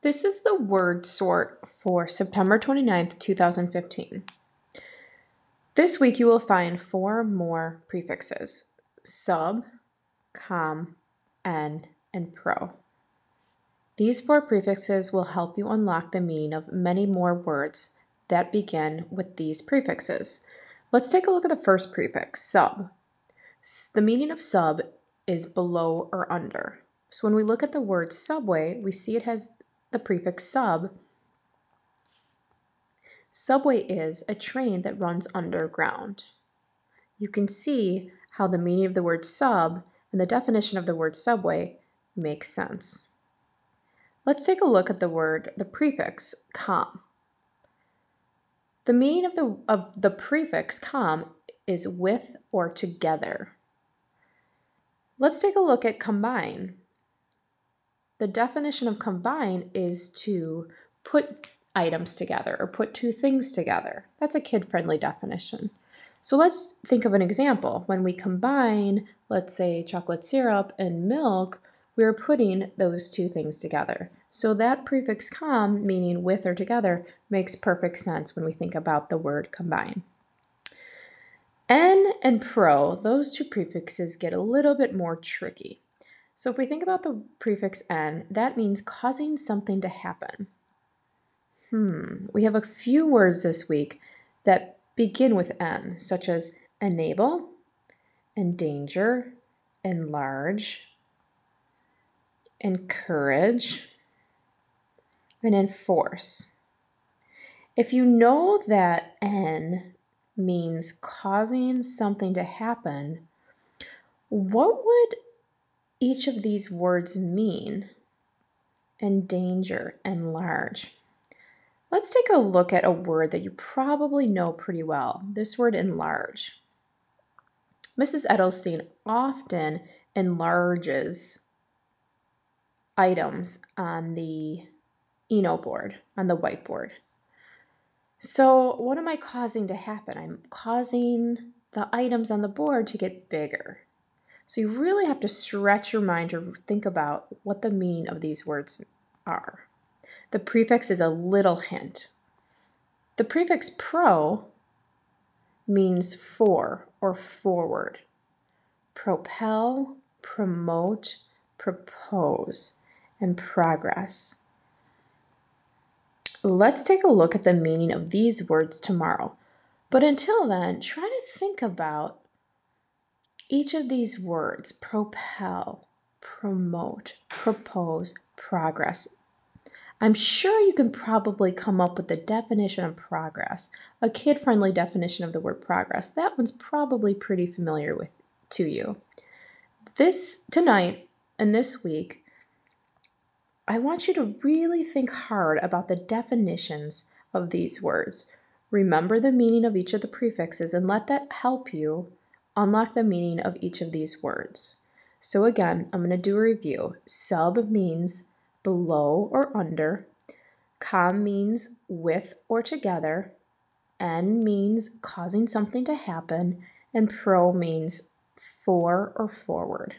This is the word sort for September 29th, 2015. This week you will find 4 more prefixes: sub, com, en, and pro. These 4 prefixes will help you unlock the meaning of many more words that begin with these prefixes. Let's take a look at the first prefix, sub. The meaning of sub is below or under. So when we look at the word subway, we see it has the prefix sub. Subway is a train that runs underground. You can see how the meaning of the word sub and the definition of the word subway makes sense. Let's take a look at the prefix com. The meaning of the prefix com is with or together. Let's take a look at combine. The definition of combine is to put items together or put 2 things together. That's a kid-friendly definition. So let's think of an example. When we combine, let's say, chocolate syrup and milk, we're putting those 2 things together. So that prefix com, meaning with or together, makes perfect sense when we think about the word combine. En and pro, those 2 prefixes get a little bit more tricky. So if we think about the prefix en, that means causing something to happen. We have a few words this week that begin with en, such as enable, endanger, enlarge, encourage, and enforce. If you know that en means causing something to happen, what would each of these words mean? Endanger, enlarge. Let's take a look at a word that you probably know pretty well, this word enlarge. Mrs. Edelstein often enlarges items on the board, on the whiteboard. So what am I causing to happen? I'm causing the items on the board to get bigger. So you really have to stretch your mind to think about what the meaning of these words are. The prefix is a little hint. The prefix pro means for or forward. Propel, promote, propose, and progress. Let's take a look at the meaning of these words tomorrow. But until then, try to think about each of these words: propel, promote, propose, progress. I'm sure you can probably come up with the definition of progress, a kid-friendly definition of the word progress. That one's probably pretty familiar to you. Tonight and this week, I want you to really think hard about the definitions of these words. Remember the meaning of each of the prefixes and let that help you unlock the meaning of each of these words. So again, I'm going to do a review. Sub means below or under. Com means with or together. En means causing something to happen. And pro means for or forward.